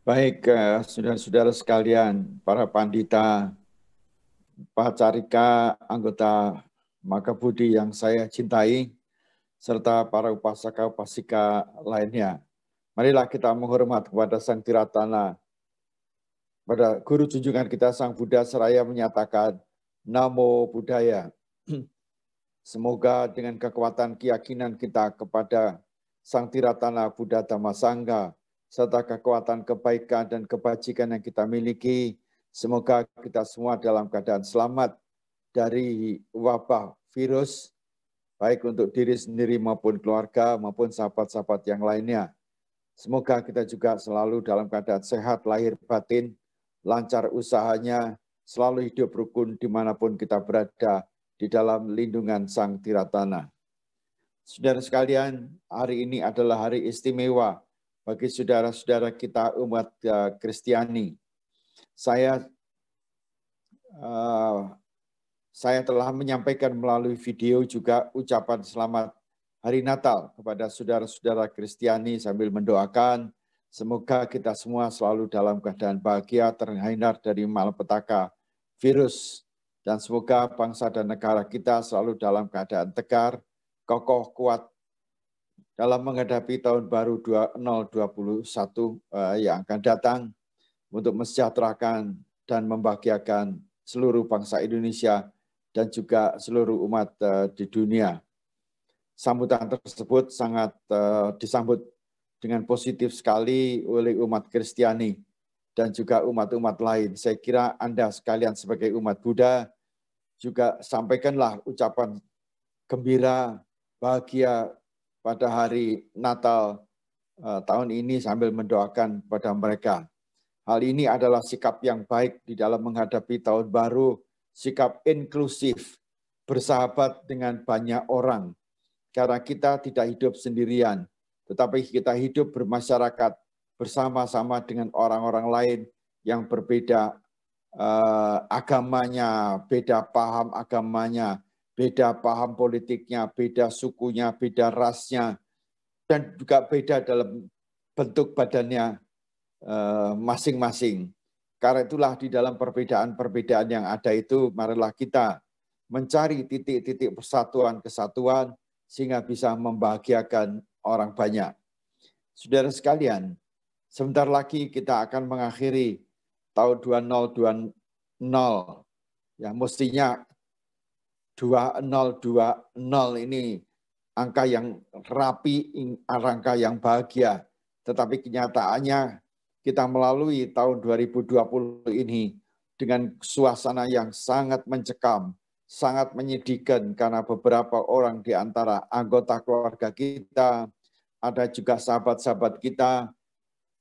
Baik, saudara-saudara sekalian, para pandita, Pak Carika, anggota Makabudi yang saya cintai, serta para upasaka-upasika lainnya. Marilah kita menghormat kepada Sang Tiratana. Pada guru junjungan kita Sang Buddha Seraya menyatakan, Namo Buddhaya. Semoga dengan kekuatan keyakinan kita kepada Sang Tiratana Buddha Dhamma Sangha, serta kekuatan kebaikan dan kebajikan yang kita miliki, semoga kita semua dalam keadaan selamat dari wabah virus, baik untuk diri sendiri maupun keluarga, maupun sahabat-sahabat yang lainnya. Semoga kita juga selalu dalam keadaan sehat, lahir batin, lancar usahanya, selalu hidup rukun dimanapun kita berada, di dalam lindungan Sang Tiratana. Saudara sekalian, hari ini adalah hari istimewa bagi saudara-saudara kita umat Kristiani. Saya telah menyampaikan melalui video juga ucapan selamat Hari Natal kepada saudara-saudara Kristiani sambil mendoakan semoga kita semua selalu dalam keadaan bahagia, terhindar dari malapetaka virus, dan semoga bangsa dan negara kita selalu dalam keadaan tegar, kokoh, kuat dalam menghadapi tahun baru 2021 yang akan datang untuk mensejahterakan dan membahagiakan seluruh bangsa Indonesia dan juga seluruh umat di dunia. Sambutan tersebut sangat disambut dengan positif sekali oleh umat Kristiani dan juga umat-umat lain. Saya kira Anda sekalian sebagai umat Buddha juga sampaikanlah ucapan gembira, bahagia pada hari Natal tahun ini sambil mendoakan pada mereka. Hal ini adalah sikap yang baik di dalam menghadapi tahun baru, sikap inklusif, bersahabat dengan banyak orang. Karena kita tidak hidup sendirian, tetapi kita hidup bermasyarakat bersama-sama dengan orang-orang lain yang berbeda agamanya, beda paham agamanya, beda paham politiknya, beda sukunya, beda rasnya, dan juga beda dalam bentuk badannya masing-masing. Karena itulah di dalam perbedaan-perbedaan yang ada itu, marilah kita mencari titik-titik persatuan, kesatuan, sehingga bisa membahagiakan orang banyak. Saudara sekalian, sebentar lagi kita akan mengakhiri tahun 2020, ya mestinya 2020 ini angka yang rapi, angka yang bahagia. Tetapi kenyataannya kita melalui tahun 2020 ini dengan suasana yang sangat mencekam, sangat menyedihkan karena beberapa orang di antara anggota keluarga kita, ada juga sahabat-sahabat kita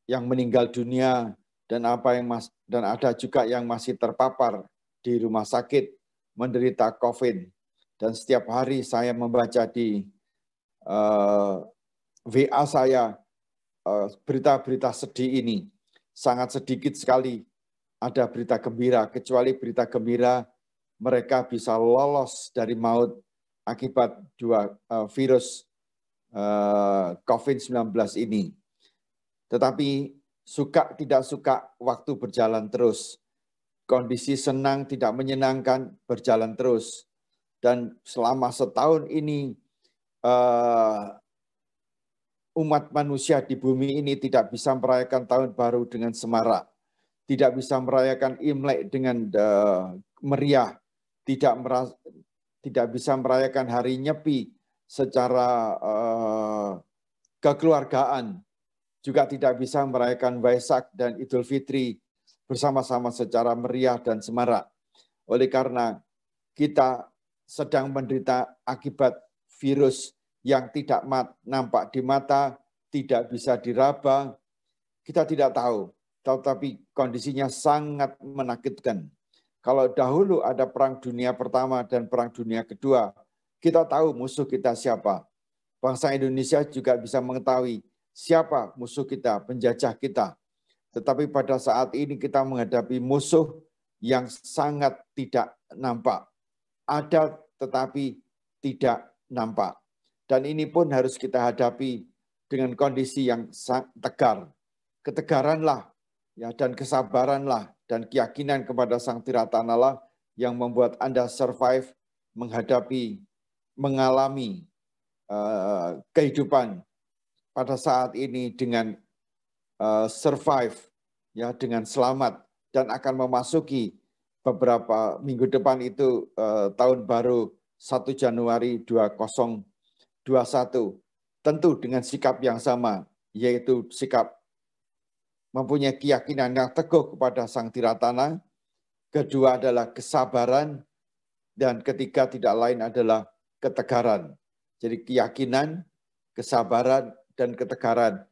yang meninggal dunia, dan ada juga yang masih terpapar di rumah sakit menderita COVID. Dan setiap hari saya membaca di WA saya berita-berita sedih ini. Sangat sedikit sekali ada berita gembira, kecuali berita gembira mereka bisa lolos dari maut akibat virus COVID-19 ini. Tetapi suka tidak suka waktu berjalan terus. Kondisi senang tidak menyenangkan berjalan terus. Dan selama setahun ini umat manusia di bumi ini tidak bisa merayakan tahun baru dengan semarak. Tidak bisa merayakan Imlek dengan meriah. Tidak bisa merayakan hari Nyepi secara kekeluargaan. Juga tidak bisa merayakan Waisak dan Idul Fitri bersama-sama secara meriah dan semarak. Oleh karena kita sedang menderita akibat virus yang tidak nampak di mata, tidak bisa diraba, kita tidak tahu. Tetapi kondisinya sangat menakutkan. Kalau dahulu ada Perang Dunia Pertama dan Perang Dunia Kedua, kita tahu musuh kita siapa. Bangsa Indonesia juga bisa mengetahui siapa musuh kita, penjajah kita. Tetapi pada saat ini kita menghadapi musuh yang sangat tidak nampak. Ada tetapi tidak nampak. Dan ini pun harus kita hadapi dengan kondisi yang tegar. Ketegaranlah Ya, dan kesabaranlah dan keyakinan kepada Sang Tiratanalah yang membuat Anda survive mengalami kehidupan pada saat ini dengan survive, ya, dengan selamat, dan akan memasuki beberapa minggu depan itu tahun baru 1 Januari 2021, tentu dengan sikap yang sama, yaitu sikap mempunyai keyakinan yang teguh kepada Sang Tiratana. Kedua adalah kesabaran, dan ketiga tidak lain adalah ketegaran. Jadi keyakinan, kesabaran, dan ketegaran.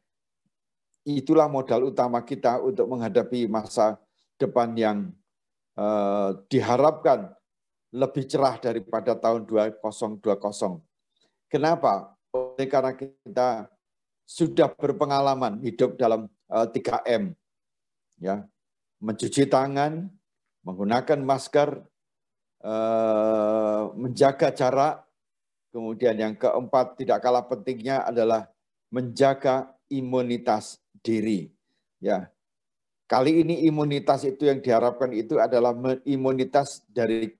Itulah modal utama kita untuk menghadapi masa depan yang diharapkan lebih cerah daripada tahun 2020. Kenapa? Oleh karena kita sudah berpengalaman hidup dalam 3M, ya, mencuci tangan, menggunakan masker, menjaga jarak, kemudian yang keempat tidak kalah pentingnya adalah menjaga imunitas diri. Ya, kali ini imunitas itu yang diharapkan itu adalah imunitas dari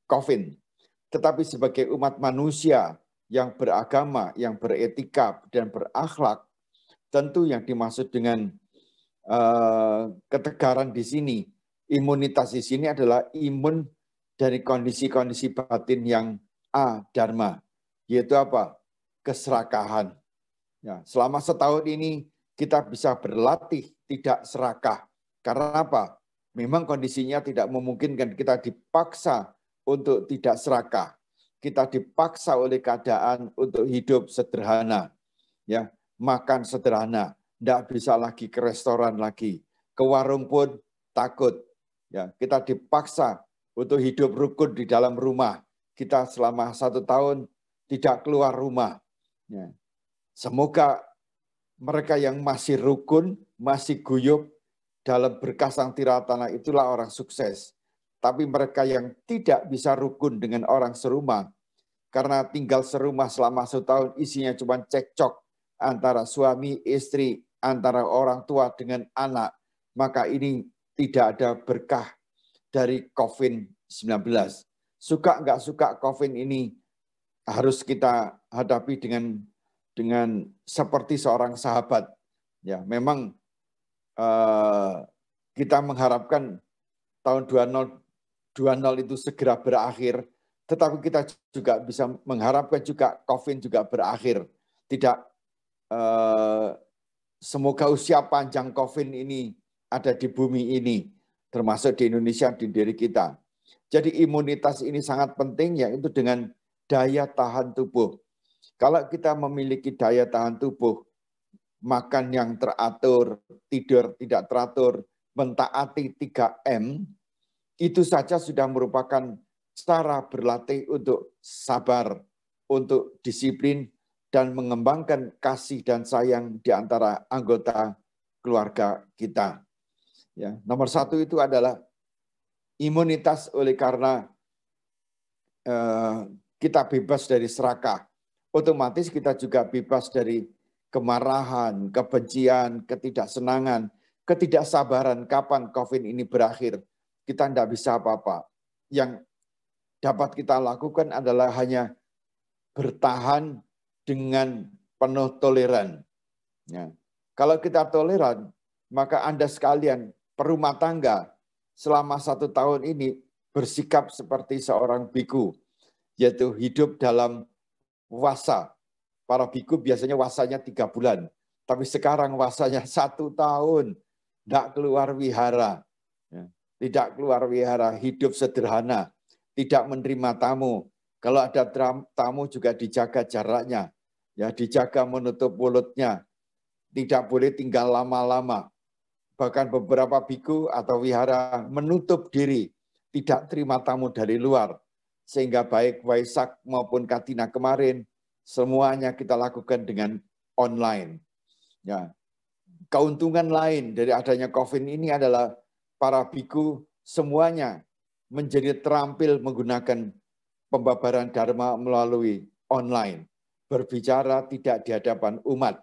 COVID. Tetapi sebagai umat manusia yang beragama, yang beretika dan berakhlak, tentu yang dimaksud dengan ketegaran di sini, imunitas di sini adalah imun dari kondisi-kondisi batin yang dharma, yaitu apa? Keserakahan. Ya, selama setahun ini kita bisa berlatih tidak serakah. Karena apa? Memang kondisinya tidak memungkinkan, kita dipaksa untuk tidak serakah. Kita dipaksa oleh keadaan untuk hidup sederhana, ya, makan sederhana, tidak bisa lagi ke restoran lagi, ke warung pun takut. Ya, kita dipaksa untuk hidup rukun di dalam rumah. Kita selama 1 tahun tidak keluar rumah. Ya. Semoga mereka yang masih rukun, masih guyup dalam berkah Sang Tiratana itulah orang sukses. Tapi mereka yang tidak bisa rukun dengan orang serumah, karena tinggal serumah selama 1 tahun isinya cuma cekcok antara suami, istri, antara orang tua dengan anak, maka ini tidak ada berkah dari COVID-19. Suka nggak suka COVID ini harus kita hadapi dengan seperti seorang sahabat. Ya, memang kita mengharapkan tahun 2020 itu segera berakhir, tetapi kita juga bisa mengharapkan juga COVID juga berakhir. Tidak, semoga usia panjang COVID ini ada di bumi ini, termasuk di Indonesia, di diri kita. Jadi imunitas ini sangat penting, yaitu dengan daya tahan tubuh. Kalau kita memiliki daya tahan tubuh, makan yang teratur, tidur tidak teratur, mentaati 3M, itu saja sudah merupakan cara berlatih untuk sabar, untuk disiplin, dan mengembangkan kasih dan sayang di antara anggota keluarga kita. Ya, nomor 1 itu adalah imunitas, oleh karena kita bebas dari serakah. Otomatis kita juga bebas dari kemarahan, kebencian, ketidaksenangan, ketidaksabaran kapan COVID ini berakhir. Kita tidak bisa apa-apa. Yang dapat kita lakukan adalah hanya bertahan dengan penuh toleran. Ya. Kalau kita toleran, maka Anda sekalian perumah tangga selama 1 tahun ini bersikap seperti seorang biku, yaitu hidup dalam wasa. Para biku biasanya wasanya 3 bulan, tapi sekarang wasanya 1 tahun, tidak keluar wihara. Tidak keluar wihara, hidup sederhana, tidak menerima tamu. Kalau ada tamu juga dijaga jaraknya, ya, dijaga menutup mulutnya, tidak boleh tinggal lama-lama. Bahkan beberapa biku atau wihara menutup diri, tidak terima tamu dari luar. Sehingga baik Waisak maupun Katina kemarin, semuanya kita lakukan dengan online. Ya. Keuntungan lain dari adanya COVID ini adalah para biku semuanya menjadi terampil menggunakan pembabaran dharma melalui online. Berbicara tidak di hadapan umat,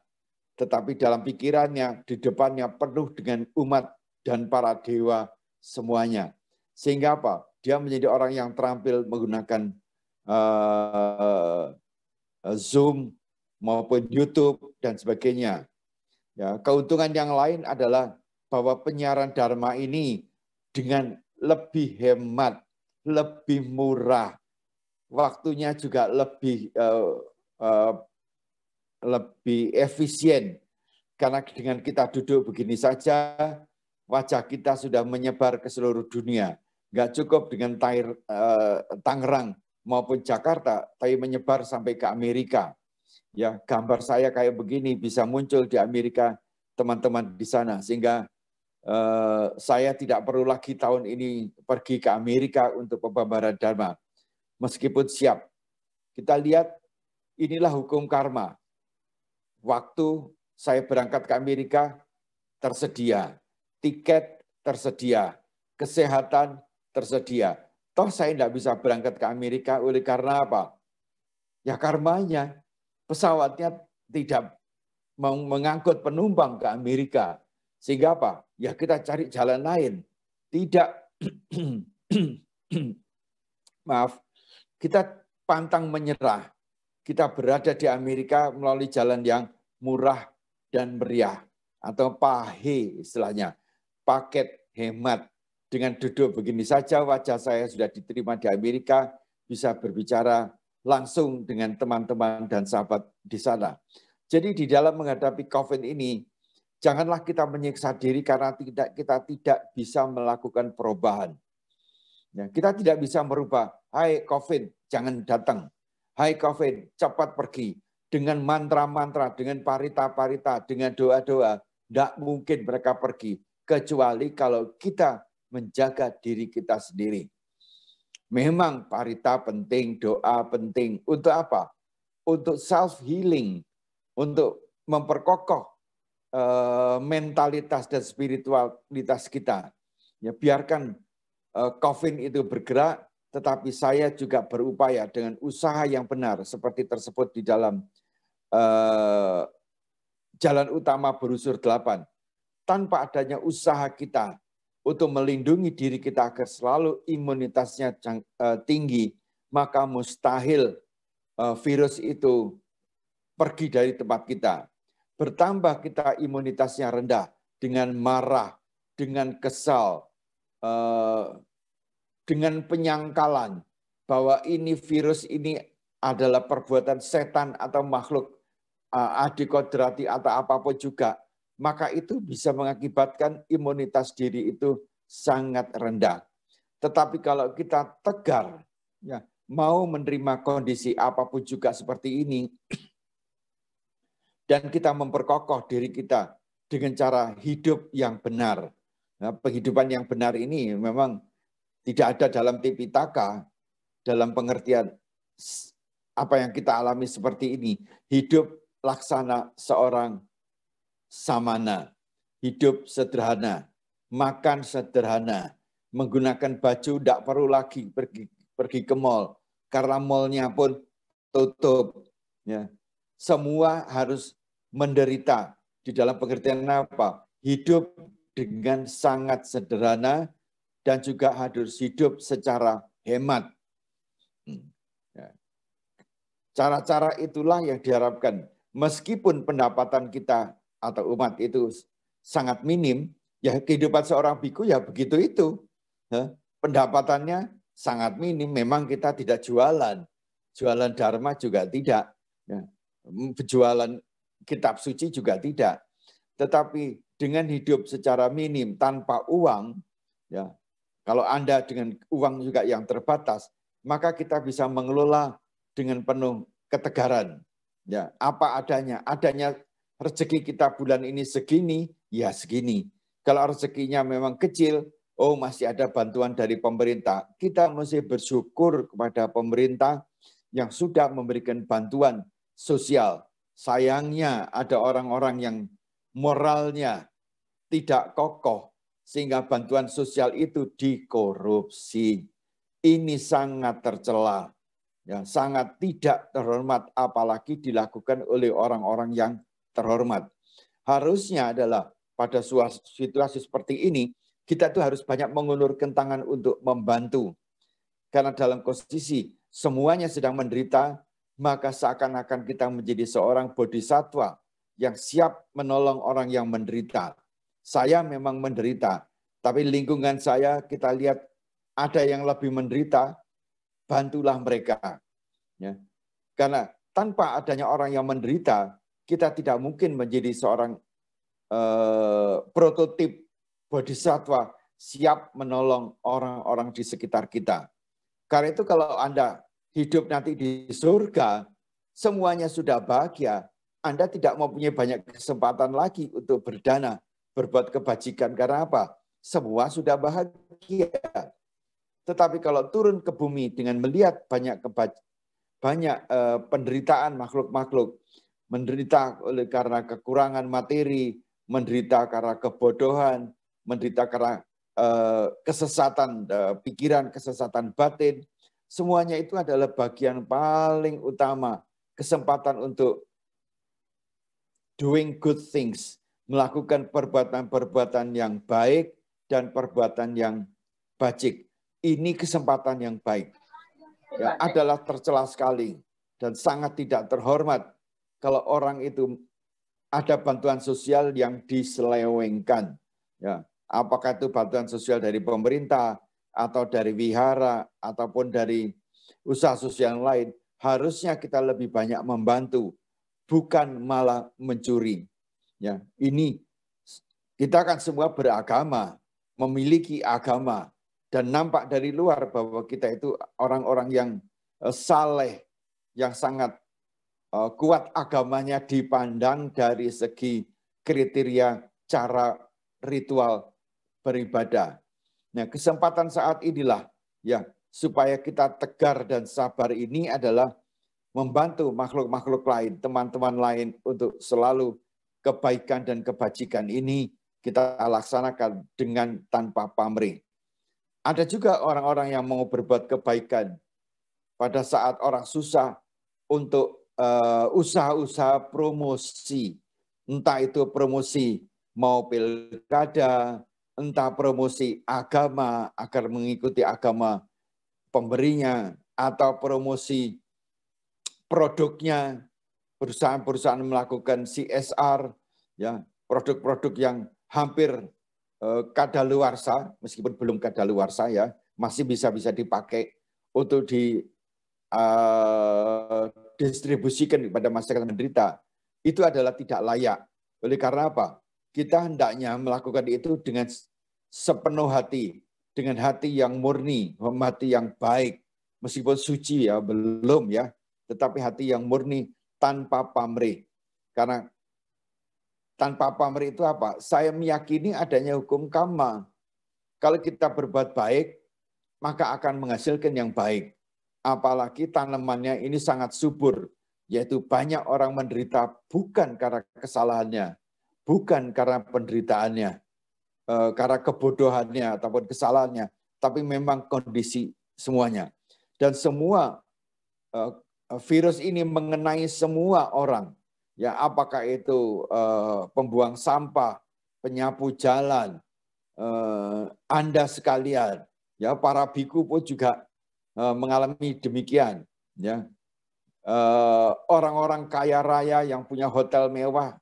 tetapi dalam pikirannya, di depannya penuh dengan umat dan para dewa semuanya. Sehingga apa? Dia menjadi orang yang terampil menggunakan Zoom maupun YouTube dan sebagainya. Ya, keuntungan yang lain adalah bahwa penyiaran Dharma ini dengan lebih hemat, lebih murah, waktunya juga lebih efisien. Karena dengan kita duduk begini saja, wajah kita sudah menyebar ke seluruh dunia. Nggak cukup dengan Tangerang maupun Jakarta, tapi menyebar sampai ke Amerika. Ya, gambar saya kayak begini bisa muncul di Amerika, teman-teman di sana. Sehingga saya tidak perlu lagi tahun ini pergi ke Amerika untuk pembabaran Dharma. Meskipun siap. Kita lihat, inilah hukum karma. Waktu saya berangkat ke Amerika, tersedia. Tiket tersedia. Kesehatan tersedia. Toh saya tidak bisa berangkat ke Amerika oleh karena apa? Ya karmanya. Pesawatnya tidak mengangkut penumpang ke Amerika. Sehingga apa? Ya kita cari jalan lain. Tidak, maaf, kita pantang menyerah. Kita berada di Amerika melalui jalan yang murah dan meriah. Atau PAHE istilahnya. Paket hemat. Dengan duduk begini saja wajah saya sudah diterima di Amerika. Bisa berbicara langsung dengan teman-teman dan sahabat di sana. Jadi di dalam menghadapi COVID ini, janganlah kita menyiksa diri karena kita tidak bisa melakukan perubahan. Ya, kita tidak bisa merubah, hai COVID, jangan datang. Hai COVID, cepat pergi. Dengan mantra-mantra, dengan parita-parita, dengan doa-doa, tidak mungkin mereka pergi. Kecuali kalau kita menjaga diri kita sendiri. Memang parita penting, doa penting. Untuk apa? Untuk self-healing. Untuk memperkokoh mentalitas dan spiritualitas kita. Ya, biarkan COVID itu bergerak, tetapi saya juga berupaya dengan usaha yang benar seperti tersebut di dalam jalan utama Brosur 8. Tanpa adanya usaha kita untuk melindungi diri kita agar selalu imunitasnya tinggi, maka mustahil virus itu pergi dari tempat kita. Bertambah kita imunitasnya rendah dengan marah, dengan kesal, dengan penyangkalan bahwa ini virus ini adalah perbuatan setan atau makhluk adikodrati atau apapun juga, maka itu bisa mengakibatkan imunitas diri itu sangat rendah. Tetapi kalau kita tegar, ya, mau menerima kondisi apapun juga seperti ini, dan kita memperkokoh diri kita dengan cara hidup yang benar. Nah, penghidupan yang benar ini memang tidak ada dalam Tipitaka, dalam pengertian apa yang kita alami seperti ini. Hidup laksana seorang samana, hidup sederhana, makan sederhana, menggunakan baju tidak perlu lagi pergi ke mall, karena mallnya pun tutup. Ya. Semua harus menderita di dalam pengertian apa? Hidup dengan sangat sederhana dan juga harus hidup secara hemat. Cara-cara itulah yang diharapkan. Meskipun pendapatan kita atau umat itu sangat minim, ya kehidupan seorang biku ya begitu itu. Pendapatannya sangat minim, memang kita tidak jualan. Jualan dharma juga tidak. Jualan kitab suci juga tidak. Tetapi dengan hidup secara minim tanpa uang, ya kalau Anda dengan uang juga yang terbatas, maka kita bisa mengelola dengan penuh ketegaran. Ya, apa adanya rezeki kita bulan ini segini, ya segini. Kalau rezekinya memang kecil, oh masih ada bantuan dari pemerintah. Kita mesti bersyukur kepada pemerintah yang sudah memberikan bantuan sosial. Sayangnya ada orang-orang yang moralnya tidak kokoh, sehingga bantuan sosial itu dikorupsi. Ini sangat tercela. Ya, sangat tidak terhormat, apalagi dilakukan oleh orang-orang yang terhormat. Harusnya adalah pada situasi seperti ini, kita tuh harus banyak mengulurkan tangan untuk membantu. Karena dalam posisi semuanya sedang menderita, maka seakan-akan kita menjadi seorang bodhisatwa yang siap menolong orang yang menderita. Saya memang menderita, tapi lingkungan saya kita lihat ada yang lebih menderita, bantulah mereka. Ya. Karena tanpa adanya orang yang menderita, kita tidak mungkin menjadi seorang prototip bodhisatwa siap menolong orang-orang di sekitar kita. Karena itu kalau Anda hidup nanti di surga, semuanya sudah bahagia, Anda tidak mempunyai banyak kesempatan lagi untuk berdana, berbuat kebajikan. Karena apa? Semua sudah bahagia. Tetapi kalau turun ke bumi dengan melihat banyak penderitaan makhluk-makhluk, menderita oleh karena kekurangan materi, menderita karena kebodohan, menderita karena kesesatan pikiran, kesesatan batin, semuanya itu adalah bagian paling utama, kesempatan untuk doing good things, melakukan perbuatan-perbuatan yang baik dan perbuatan yang bajik. Ini kesempatan yang baik. Ya, adalah tercela sekali dan sangat tidak terhormat kalau orang itu ada bantuan sosial yang diselewengkan. Ya, apakah itu bantuan sosial dari pemerintah atau dari wihara ataupun dari usaha sosial lain, harusnya kita lebih banyak membantu, bukan malah mencuri. Ya, ini kita kan semua beragama, memiliki agama, dan nampak dari luar bahwa kita itu orang-orang yang saleh, yang sangat kuat agamanya dipandang dari segi kriteria cara ritual beribadah. Nah, kesempatan saat inilah ya supaya kita tegar dan sabar ini adalah membantu makhluk-makhluk lain, teman-teman lain untuk selalu kebaikan dan kebajikan ini kita laksanakan dengan tanpa pamrih. Ada juga orang-orang yang mau berbuat kebaikan pada saat orang susah untuk usaha-usaha promosi. Entah itu promosi mau pilkada, entah promosi agama agar mengikuti agama pemberinya, atau promosi produknya, perusahaan-perusahaan melakukan CSR, ya produk-produk yang hampir kadaluarsa, meskipun belum kadaluarsa ya, masih bisa dipakai untuk didistribusikan kepada masyarakat menderita. Itu adalah tidak layak. Oleh karena apa? Kita hendaknya melakukan itu dengan sepenuh hati, dengan hati yang murni, hati yang baik, meskipun suci ya belum ya, tetapi hati yang murni tanpa pamrih. Karena tanpa pamrih itu apa? Saya meyakini adanya hukum karma. Kalau kita berbuat baik, maka akan menghasilkan yang baik. Apalagi tanamannya ini sangat subur, yaitu banyak orang menderita bukan karena kesalahannya, bukan karena penderitaannya, karena kebodohannya ataupun kesalahannya, tapi memang kondisi semuanya. Dan semua virus ini mengenai semua orang. Ya, apakah itu pembuang sampah, penyapu jalan, Anda sekalian, ya para biku pun juga mengalami demikian. Ya, orang-orang kaya raya yang punya hotel mewah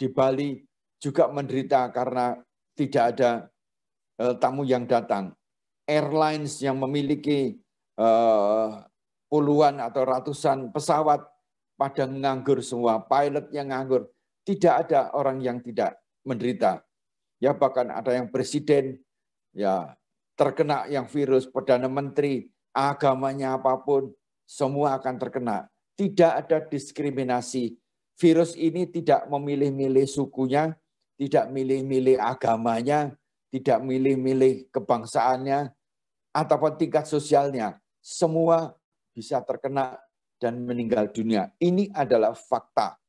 di Bali juga menderita karena tidak ada tamu yang datang. Airlines yang memiliki puluhan atau ratusan pesawat pada nganggur semua, pilot yang nganggur. Tidak ada orang yang tidak menderita. Ya bahkan ada yang presiden ya terkena yang virus, perdana menteri, agamanya apapun, semua akan terkena. Tidak ada diskriminasi. Virus ini tidak memilih-milih sukunya, tidak milih-milih agamanya, tidak milih-milih kebangsaannya, ataupun tingkat sosialnya. Semua bisa terkena dan meninggal dunia. Ini adalah fakta.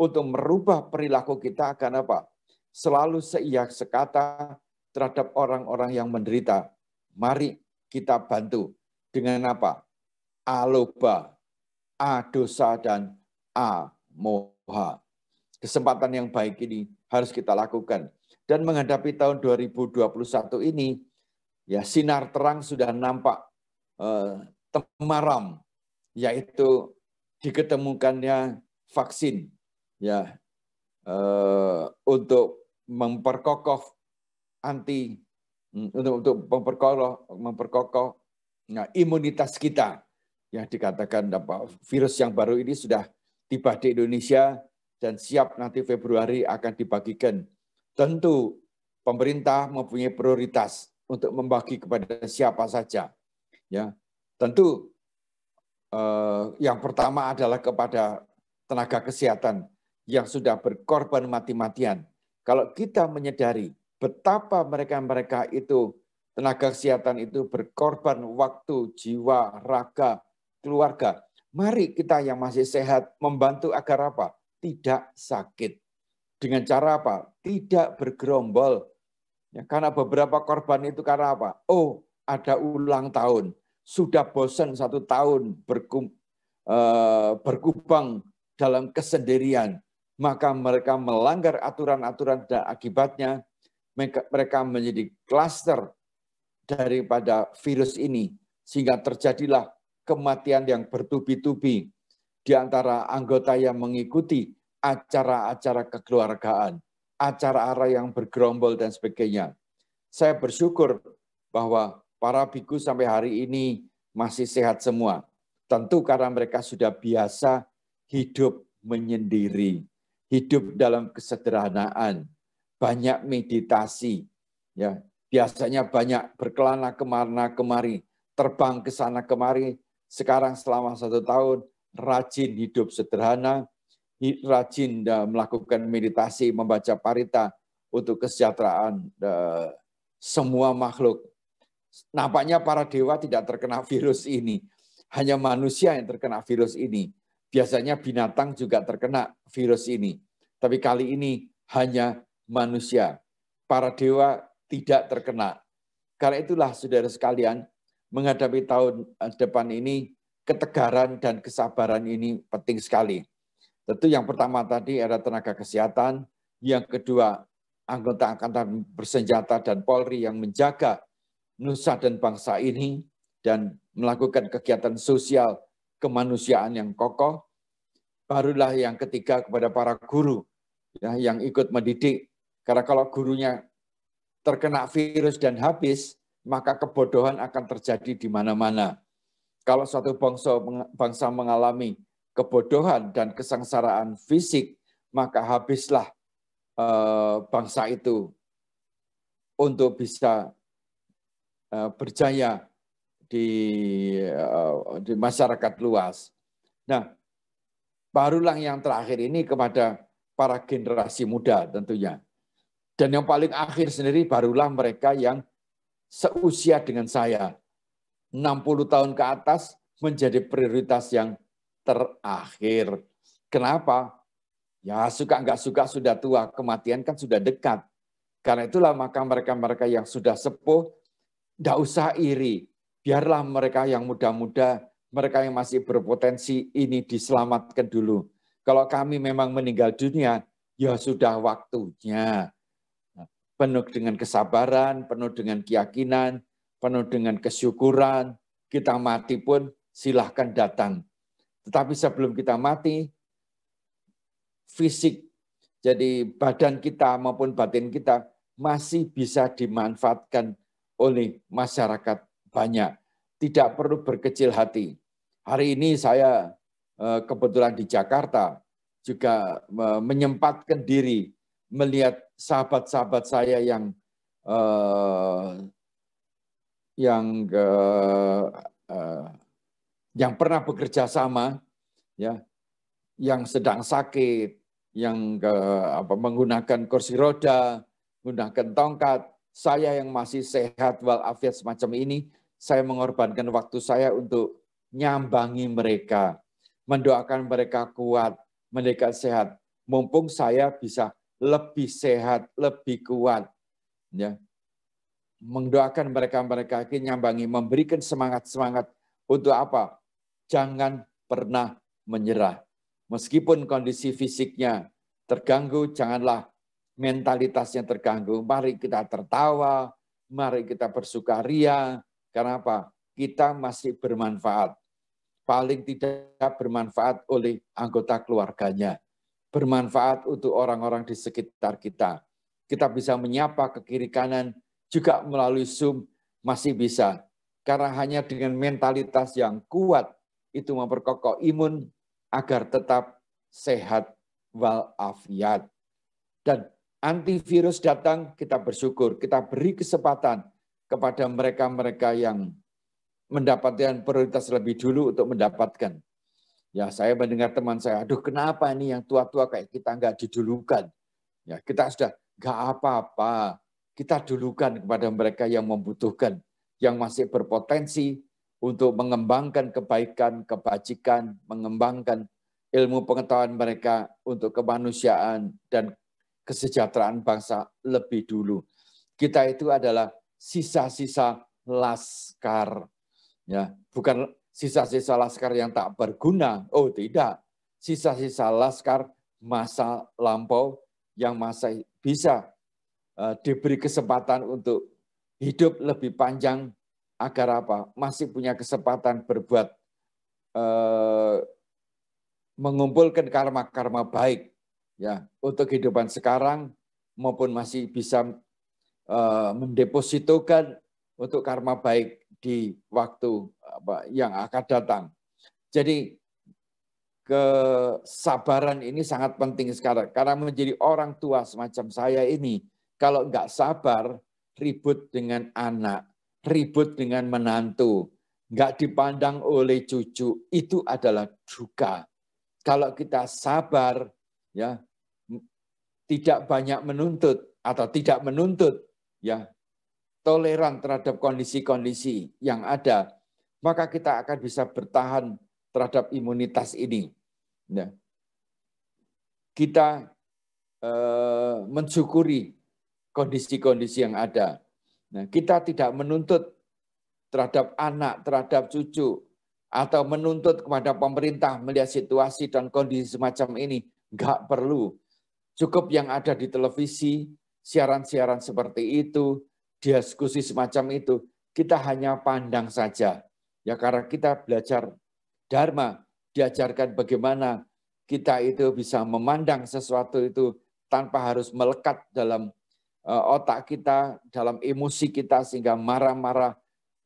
Untuk merubah perilaku kita akan apa? Selalu seia sekata terhadap orang-orang yang menderita. Mari kita bantu dengan apa? Aloba, adosa, dan amoha. Kesempatan yang baik ini harus kita lakukan. Dan menghadapi tahun 2021 ini, ya sinar terang sudah nampak temaram, yaitu diketemukannya vaksin, ya untuk memperkokoh untuk memperkokoh imunitas kita. Yang dikatakan virus yang baru ini sudah tiba di Indonesia dan siap nanti Februari akan dibagikan. Tentu pemerintah mempunyai prioritas untuk membagi kepada siapa saja. Ya, tentu yang pertama adalah kepada tenaga kesehatan yang sudah berkorban mati-matian. Kalau kita menyadari betapa mereka-mereka itu, tenaga kesehatan itu berkorban waktu, jiwa, raga, keluarga. Mari kita yang masih sehat membantu agar apa? Tidak sakit. Dengan cara apa? Tidak bergerombol. Ya, karena beberapa korban itu karena apa? Oh, ada ulang tahun. Sudah bosan 1 tahun berkubang dalam kesendirian. Maka mereka melanggar aturan-aturan dan akibatnya mereka menjadi klaster daripada virus ini. Sehingga terjadilah kematian yang bertubi-tubi di antara anggota yang mengikuti acara-acara kekeluargaan, acara-acara yang bergerombol dan sebagainya. Saya bersyukur bahwa para biku sampai hari ini masih sehat semua. Tentu karena mereka sudah biasa hidup menyendiri, hidup dalam kesederhanaan, banyak meditasi, ya biasanya banyak berkelana kemana kemari, terbang ke sana kemari. Sekarang selama 1 tahun rajin hidup sederhana, rajin melakukan meditasi, membaca parita untuk kesejahteraan semua makhluk. Nampaknya para dewa tidak terkena virus ini, hanya manusia yang terkena virus ini. Biasanya binatang juga terkena virus ini, tapi kali ini hanya manusia. Para dewa tidak terkena. Karena itulah saudara sekalian, menghadapi tahun depan ini, ketegaran dan kesabaran ini penting sekali. Tentu yang pertama tadi ada tenaga kesehatan, yang kedua anggota angkatan bersenjata dan Polri yang menjaga nusa dan bangsa ini dan melakukan kegiatan sosial kemanusiaan yang kokoh. Barulah yang ketiga kepada para guru ya, yang ikut mendidik. Karena kalau gurunya terkena virus dan habis, maka kebodohan akan terjadi di mana-mana. Kalau suatu bangsa mengalami kebodohan dan kesengsaraan fisik, maka habislah bangsa itu untuk bisa berjaya di masyarakat luas. Nah, barulah yang terakhir ini kepada para generasi muda tentunya. Dan yang paling akhir sendiri barulah mereka yang seusia dengan saya. 60 tahun ke atas menjadi prioritas yang terakhir. Kenapa? Ya suka nggak suka sudah tua, kematian kan sudah dekat. Karena itulah maka mereka-mereka yang sudah sepuh, nggak usah iri. Biarlah mereka yang muda-muda, mereka yang masih berpotensi ini diselamatkan dulu. Kalau kami memang meninggal dunia, ya sudah waktunya. Penuh dengan kesabaran, penuh dengan keyakinan, penuh dengan kesyukuran, kita mati pun silahkan datang. Tetapi sebelum kita mati, fisik, jadi badan kita maupun batin kita masih bisa dimanfaatkan oleh masyarakat banyak. Tidak perlu berkecil hati. Hari ini saya kebetulan di Jakarta juga menyempatkan diri melihat sahabat-sahabat saya yang pernah bekerja sama, ya, yang sedang sakit, yang menggunakan kursi roda, menggunakan tongkat. Saya yang masih sehat walafiat semacam ini, saya mengorbankan waktu saya untuk nyambangi mereka, mendoakan mereka kuat, mereka sehat. Mumpung saya bisa lebih sehat, lebih kuat, ya, mendoakan mereka-mereka nyambangi, memberikan semangat-semangat untuk apa? Jangan pernah menyerah. Meskipun kondisi fisiknya terganggu, janganlah mentalitasnya terganggu, mari kita tertawa, mari kita bersukaria. Karena apa? Kita masih bermanfaat. Paling tidak bermanfaat oleh anggota keluarganya. Bermanfaat untuk orang-orang di sekitar kita. Kita bisa menyapa ke kiri kanan, juga melalui Zoom masih bisa. Karena hanya dengan mentalitas yang kuat, itu memperkokoh imun agar tetap sehat walafiat. Dan antivirus datang, kita bersyukur, kita beri kesempatan kepada mereka-mereka yang mendapatkan prioritas lebih dulu untuk mendapatkan. Ya, saya mendengar teman saya, aduh kenapa ini yang tua-tua kayak kita nggak didulukan. Ya, kita sudah nggak apa-apa, kita dulukan kepada mereka yang membutuhkan, yang masih berpotensi untuk mengembangkan kebaikan, kebajikan, mengembangkan ilmu pengetahuan mereka untuk kemanusiaan dan kesejahteraan bangsa lebih dulu. Kita itu adalah sisa-sisa laskar, ya, bukan sisa-sisa laskar yang tak berguna. Oh tidak, sisa-sisa laskar masa lampau yang masih bisa diberi kesempatan untuk hidup lebih panjang agar apa? Masih punya kesempatan berbuat mengumpulkan karma-karma baik ya untuk kehidupan sekarang maupun masih bisa mendepositokan untuk karma baik di waktu yang akan datang. Jadi kesabaran ini sangat penting sekarang karena menjadi orang tua semacam saya ini kalau nggak sabar ribut dengan anak, ribut dengan menantu, nggak dipandang oleh cucu itu adalah duka. Kalau kita sabar ya tidak banyak menuntut atau tidak menuntut ya toleran terhadap kondisi-kondisi yang ada, maka kita akan bisa bertahan terhadap imunitas ini. Ya. Kita mensyukuri kondisi-kondisi yang ada. Nah, kita tidak menuntut terhadap anak, terhadap cucu, atau menuntut kepada pemerintah melihat situasi dan kondisi semacam ini. Enggak perlu. Cukup yang ada di televisi, siaran-siaran seperti itu, diskusi semacam itu, kita hanya pandang saja. Ya karena kita belajar Dharma, diajarkan bagaimana kita itu bisa memandang sesuatu itu tanpa harus melekat dalam otak kita, dalam emosi kita sehingga marah-marah,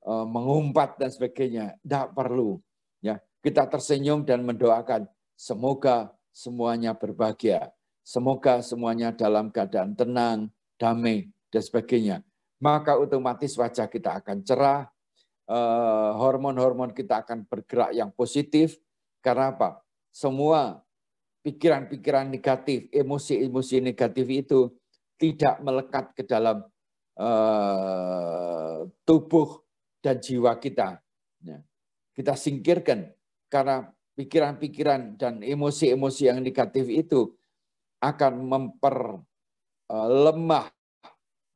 mengumpat dan sebagainya. Tidak perlu. Ya, kita tersenyum dan mendoakan semoga semuanya berbahagia. Semoga semuanya dalam keadaan tenang, damai, dan sebagainya. Maka otomatis wajah kita akan cerah, hormon-hormon kita akan bergerak yang positif. Karena apa? Semua pikiran-pikiran negatif, emosi-emosi negatif itu tidak melekat ke dalam tubuh dan jiwa kita. Kita singkirkan karena pikiran-pikiran dan emosi-emosi yang negatif itu akan memperlemah,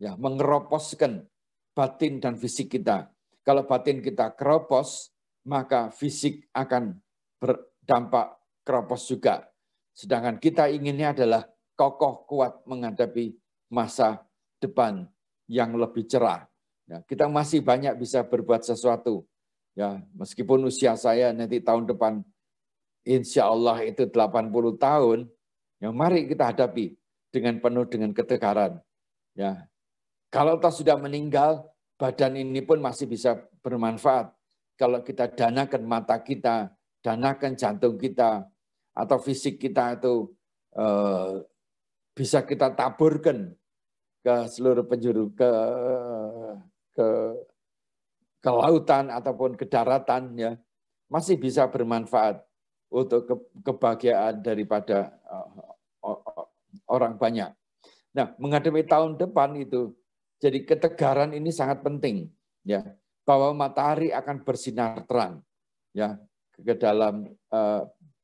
ya, mengeroposkan batin dan fisik kita. Kalau batin kita keropos, maka fisik akan berdampak keropos juga. Sedangkan kita inginnya adalah kokoh kuat menghadapi masa depan yang lebih cerah. Ya, kita masih banyak bisa berbuat sesuatu. Ya, meskipun usia saya nanti tahun depan insya Allah itu 80 tahun, ya mari kita hadapi dengan penuh dengan ketegaran. Ya, kalau toh sudah meninggal, badan ini pun masih bisa bermanfaat. Kalau kita danakan mata kita, danakan jantung kita, atau fisik kita itu bisa kita taburkan ke seluruh penjuru, ke lautan ataupun ke daratan, ya masih bisa bermanfaat untuk kebahagiaan daripada orang banyak. Nah, menghadapi tahun depan itu, jadi ketegaran ini sangat penting, ya, bahwa matahari akan bersinar terang, ya, ke dalam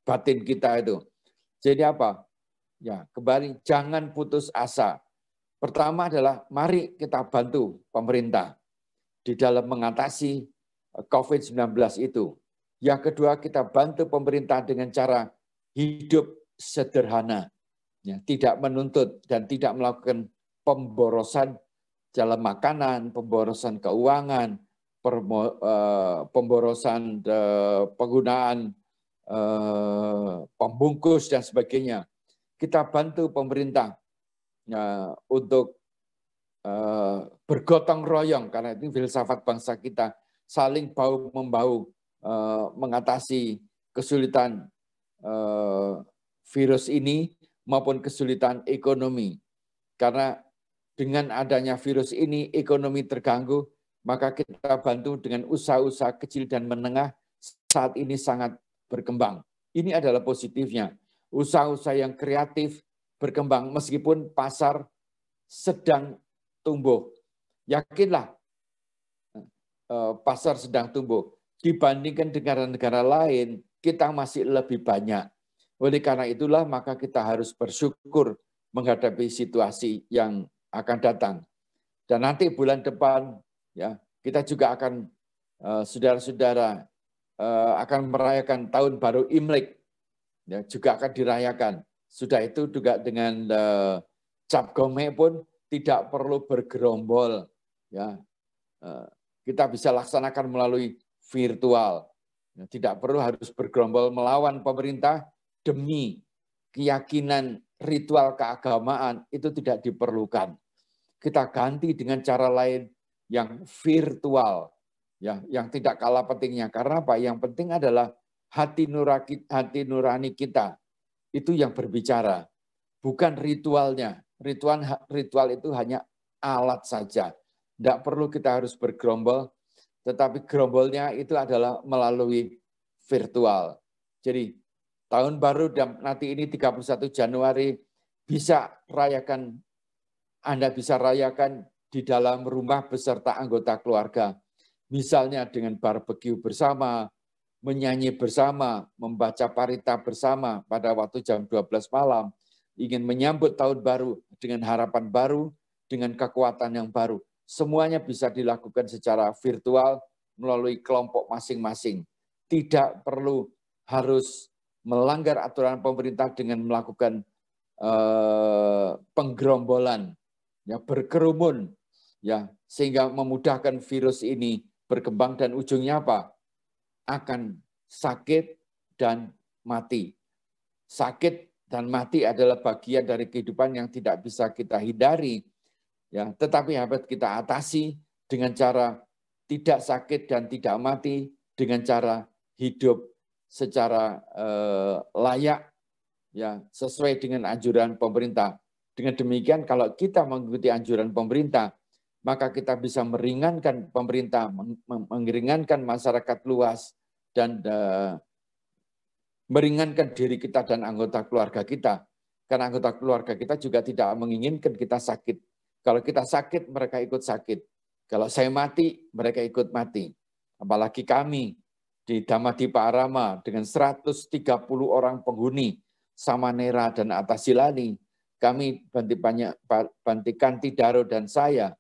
batin kita itu. Jadi apa? Ya, kembali jangan putus asa. Pertama adalah mari kita bantu pemerintah di dalam mengatasi COVID-19 itu. Yang kedua, kita bantu pemerintah dengan cara hidup sederhana. ya, tidak menuntut dan tidak melakukan pemborosan dalam makanan, pemborosan keuangan, pemborosan penggunaan pembungkus dan sebagainya. Kita bantu pemerintah untuk bergotong royong, karena itu filsafat bangsa kita, saling bahu-membahu mengatasi kesulitan virus ini maupun kesulitan ekonomi. Karena dengan adanya virus ini, ekonomi terganggu, maka kita bantu dengan usaha-usaha kecil dan menengah saat ini sangat berkembang. Ini adalah positifnya. Usaha-usaha yang kreatif berkembang meskipun pasar sedang tumbuh. Yakinlah pasar sedang tumbuh. Dibandingkan negara-negara lain, kita masih lebih banyak. Oleh karena itulah maka kita harus bersyukur menghadapi situasi yang akan datang. Dan nanti bulan depan ya kita juga akan saudara-saudara akan merayakan tahun baru Imlek, ya, juga akan dirayakan. Sudah itu juga dengan Cap Gome pun tidak perlu bergerombol, ya. Kita bisa laksanakan melalui virtual. Tidak perlu harus bergerombol melawan pemerintah demi keyakinan ritual keagamaan, itu tidak diperlukan. Kita ganti dengan cara lain yang virtual, ya, yang tidak kalah pentingnya. Karena apa? Yang penting adalah hati nurani kita itu yang berbicara, bukan ritualnya. Ritual itu hanya alat saja. Tidak perlu kita harus bergerombol, tetapi gerombolnya itu adalah melalui virtual. Jadi tahun baru dan nanti ini 31 Januari bisa rayakan, Anda bisa rayakan di dalam rumah beserta anggota keluarga. Misalnya dengan barbeque bersama, menyanyi bersama, membaca parita bersama pada waktu jam 12 malam, ingin menyambut tahun baru dengan harapan baru, dengan kekuatan yang baru. Semuanya bisa dilakukan secara virtual melalui kelompok masing-masing. Tidak perlu harus melanggar aturan pemerintah dengan melakukan penggerombolan, ya, berkerumun, ya, sehingga memudahkan virus ini berkembang dan ujungnya apa? Akan sakit dan mati. Sakit dan mati adalah bagian dari kehidupan yang tidak bisa kita hindari, ya, tetapi harus kita atasi dengan cara tidak sakit dan tidak mati, dengan cara hidup secara layak, ya, sesuai dengan anjuran pemerintah. Dengan demikian kalau kita mengikuti anjuran pemerintah, maka kita bisa meringankan pemerintah, meringankan masyarakat luas, dan meringankan diri kita dan anggota keluarga kita. Karena anggota keluarga kita juga tidak menginginkan kita sakit. Kalau kita sakit, mereka ikut sakit. Kalau saya mati, mereka ikut mati. Apalagi kami di Damadipa Arama dengan 130 orang penghuni, Samanera dan Atasilani, kami Bante Kanti Daro dan saya,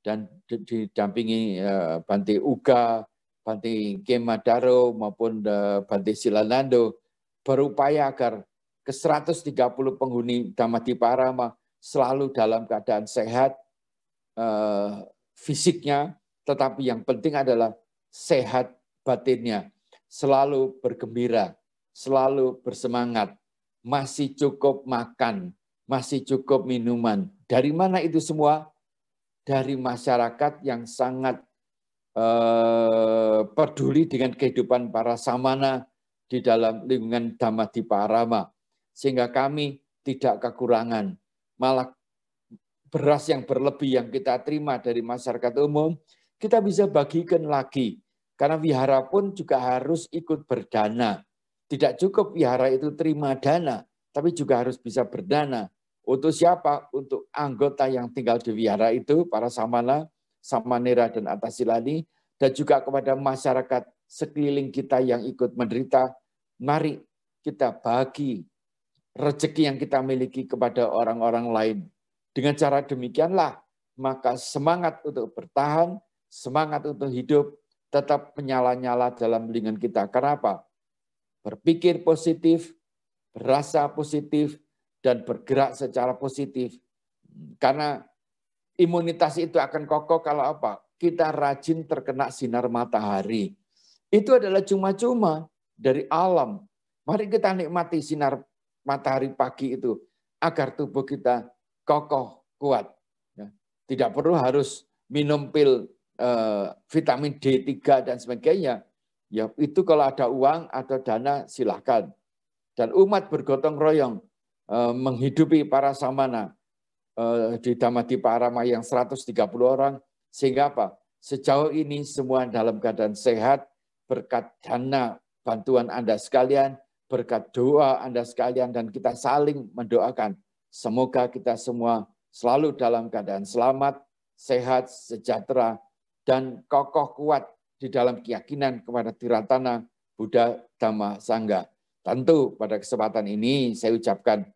dan didampingi Bante Uga, Bante Kema Daro maupun Bante Silanando, berupaya agar ke 130 penghuni Damadipa Arama selalu dalam keadaan sehat fisiknya, tetapi yang penting adalah sehat batinnya, selalu bergembira, selalu bersemangat, masih cukup makan, masih cukup minuman. Dari mana itu semua? Dari masyarakat yang sangat peduli dengan kehidupan para samana di dalam lingkungan Damadipa Arama. Sehingga kami tidak kekurangan. Malah beras yang berlebih yang kita terima dari masyarakat umum, kita bisa bagikan lagi. Karena wihara pun juga harus ikut berdana. Tidak cukup wihara itu terima dana, tapi juga harus bisa berdana. Untuk siapa? Untuk anggota yang tinggal di wihara itu, para samana, Samanera dan Atasilani, dan juga kepada masyarakat sekeliling kita yang ikut menderita. Mari kita bagi rezeki yang kita miliki kepada orang-orang lain. Dengan cara demikianlah, maka semangat untuk bertahan, semangat untuk hidup, tetap menyala-nyala dalam lingkungan kita. Kenapa? Berpikir positif, berasa positif, dan bergerak secara positif. Karena imunitas itu akan kokoh kalau apa? Kita rajin terkena sinar matahari. Itu adalah cuma-cuma dari alam. Mari kita nikmati sinar matahari pagi itu agar tubuh kita kokoh, kuat. Tidak perlu harus minum pil vitamin D3 dan sebagainya. Ya itu kalau ada uang atau dana silahkan. Dan umat bergotong royong menghidupi para samana di Damadipārama yang 130 orang, sehingga apa? Sejauh ini semua dalam keadaan sehat, berkat dana bantuan Anda sekalian, berkat doa Anda sekalian, dan kita saling mendoakan. Semoga kita semua selalu dalam keadaan selamat, sehat, sejahtera, dan kokoh kuat di dalam keyakinan kepada Tiratana Buddha Dhamma Sangha. Tentu pada kesempatan ini saya ucapkan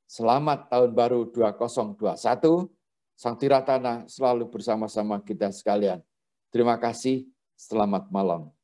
selamat tahun baru 2021. Sang Tiratana selalu bersama-sama kita sekalian. Terima kasih, selamat malam.